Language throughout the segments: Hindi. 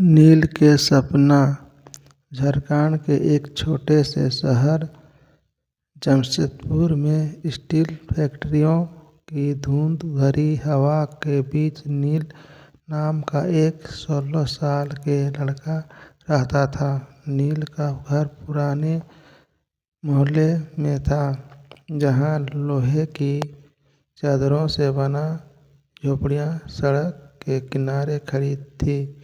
नील के सपना। झारखंड के एक छोटे से शहर जमशेदपुर में स्टील फैक्ट्रियों की धुंध भरी हवा के बीच नील नाम का एक 16 साल के लड़का रहता था। नील का घर पुराने मोहल्ले में था, जहां लोहे की चादरों से बना झोपड़ियां सड़क के किनारे खड़ी थी।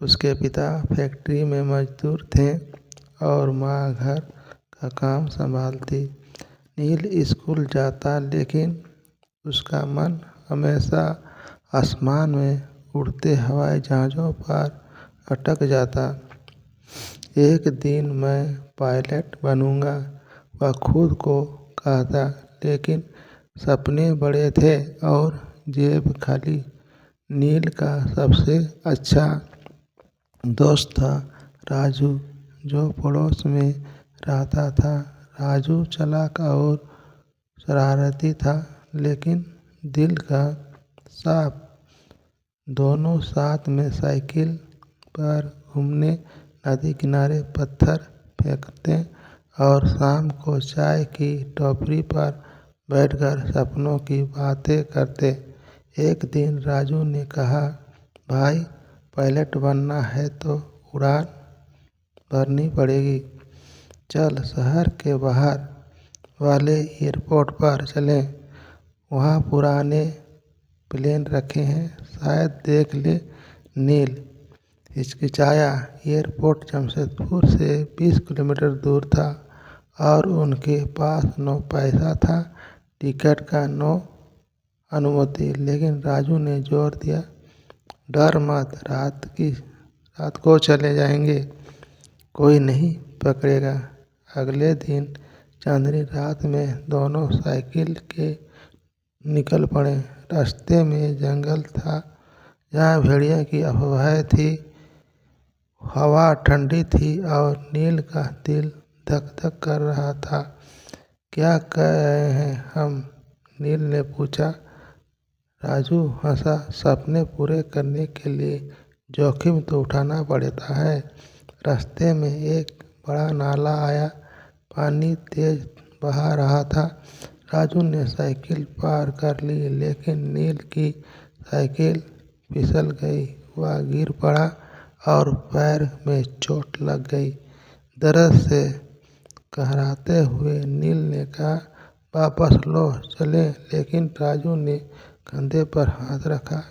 उसके पिता फैक्ट्री में मजदूर थे और माँ घर का काम संभालती। नील स्कूल जाता, लेकिन उसका मन हमेशा आसमान में उड़ते हवाई जहाज़ों पर अटक जाता। एक दिन मैं पायलट बनूंगा, वह खुद को कहता, लेकिन सपने बड़े थे और जेब खाली। नील का सबसे अच्छा दोस्त था राजू, जो पड़ोस में रहता था। राजू चालाक और शरारती था, लेकिन दिल का साफ। दोनों साथ में साइकिल पर घूमने, नदी किनारे पत्थर फेंकते और शाम को चाय की टपरी पर बैठकर सपनों की बातें करते। एक दिन राजू ने कहा, भाई, पायलट बनना है तो उड़ान भरनी पड़ेगी। चल शहर के बाहर वाले एयरपोर्ट पर चलें, वहाँ पुराने प्लेन रखे हैं, शायद देख ले। नील हिचकिचाया। एयरपोर्ट जमशेदपुर से 20 किलोमीटर दूर था और उनके पास न पैसा था, टिकट का न अनुमति। लेकिन राजू ने जोर दिया, डर मत, रात को चले जाएंगे, कोई नहीं पकड़ेगा। अगले दिन चांदनी रात में दोनों साइकिल के निकल पड़े। रास्ते में जंगल था, जहाँ भेड़िया की अफवाहें थी। हवा ठंडी थी और नील का दिल धक धक कर रहा था। क्या कह रहे हैं हम? नील ने पूछा। राजू हंसा, सपने पूरे करने के लिए जोखिम तो उठाना पड़ता है। रास्ते में एक बड़ा नाला आया, पानी तेज बहा रहा था। राजू ने साइकिल पार कर ली, लेकिन नील की साइकिल फिसल गई। वह गिर पड़ा और पैर में चोट लग गई। दर्द से कहराते हुए नील ने कहा, वापस लो चले। लेकिन राजू ने कंधे पर हाथ रखा।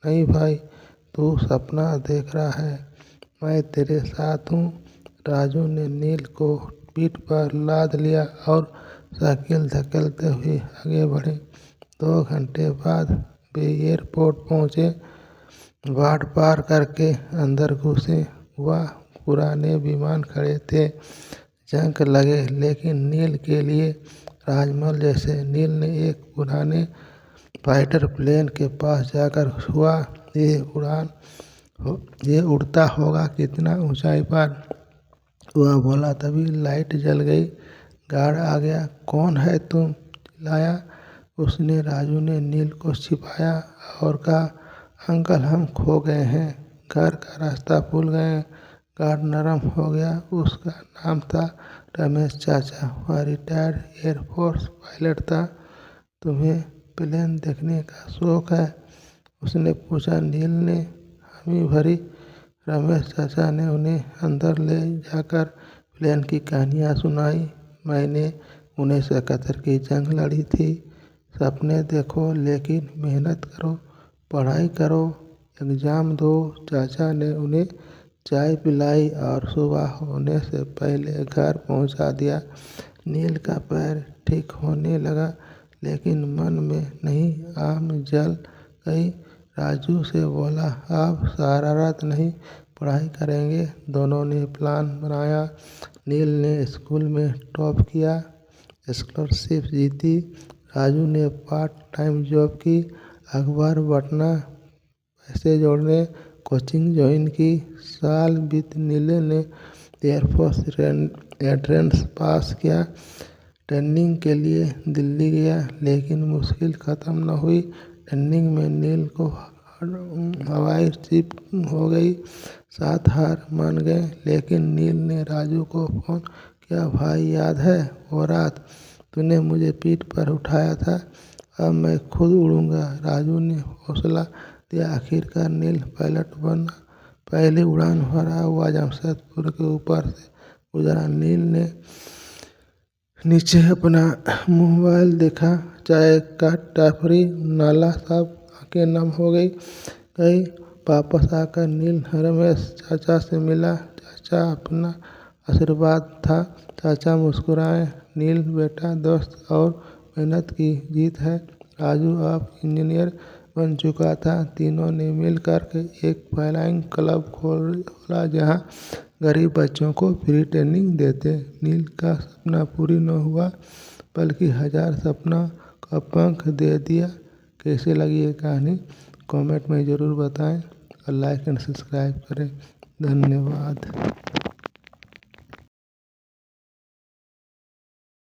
नहीं भाई, तू सपना देख रहा है, मैं तेरे साथ हूँ। राजू ने नील को पीठ पर लाद लिया और साइकिल धकेलते हुए आगे बढ़े। 2 घंटे बाद वे एयरपोर्ट पहुँचे। वार्ड पार करके अंदर घुसे। वह पुराने विमान खड़े थे, जंग लगे, लेकिन नील के लिए राजमहल जैसे। नील ने एक पुराने फाइटर प्लेन के पास जाकर छुआ। ये उड़ता होगा कितना ऊंचाई पर? वह बोला। तभी लाइट जल गई। गार्ड आ गया। कौन है तुम? चिल्लाया उसने। राजू ने नील को छिपाया और कहा, अंकल, हम खो गए हैं, घर का रास्ता भूल गए हैं। गार्ड नरम हो गया। उसका नाम था रमेश चाचा। वह रिटायर्ड एयरफोर्स पायलट था। तुम्हें प्लेन देखने का शौक है? उसने पूछा। नील ने हामी भरी। रमेश चाचा ने उन्हें अंदर ले जाकर प्लेन की कहानियाँ सुनाई। मैंने 1971 की जंग लड़ी थी। सपने देखो, लेकिन मेहनत करो, पढ़ाई करो, एग्ज़ाम दो। चाचा ने उन्हें चाय पिलाई और सुबह होने से पहले घर पहुंचा दिया। नील का पैर ठीक होने लगा, लेकिन मन में नहीं, आग जल गई। राजू से बोला, अब शरारत नहीं, पढ़ाई करेंगे। दोनों ने प्लान बनाया। नील ने स्कूल में टॉप किया, स्कॉलरशिप जीती। राजू ने पार्ट टाइम जॉब की, अखबार बंटना, पैसे जोड़ने, कोचिंग ज्वाइन की। साल बीत। नील ने एयरफोर्स एंट्रेंस पास किया, ट्रेनिंग के लिए दिल्ली गया, लेकिन मुश्किल ख़त्म न हुई। ट्रेनिंग में नील को हवाई चिप हो गई। साथ हार मान गए, लेकिन नील ने राजू को फोन किया, भाई याद है वो रात तूने मुझे पीठ पर उठाया था, अब मैं खुद उड़ूंगा। राजू ने हौसला दिया। आखिरकार नील पायलट बना। पहली उड़ान भरा हुआ जमशेदपुर के ऊपर से गुजरा। नील ने नीचे अपना मोबाइल देखा, चाय का टाफरी नाला सब आंखें नम हो गई। वापस आकर नील रमेश चाचा से मिला। चाचा अपना आशीर्वाद था। चाचा मुस्कुराए, नील बेटा दोस्त और मेहनत की जीत है। राजू अब इंजीनियर बन चुका था। तीनों ने मिलकर के एक फ्लाइंग क्लब खोला, जहां गरीब बच्चों को फ्री ट्रेनिंग देते। नील का सपना पूरी न हुआ, बल्कि 1000 सपना का पंख दे दिया। कैसे लगी ये कहानी कमेंट में ज़रूर बताएं और लाइक एंड सब्सक्राइब करें। धन्यवाद।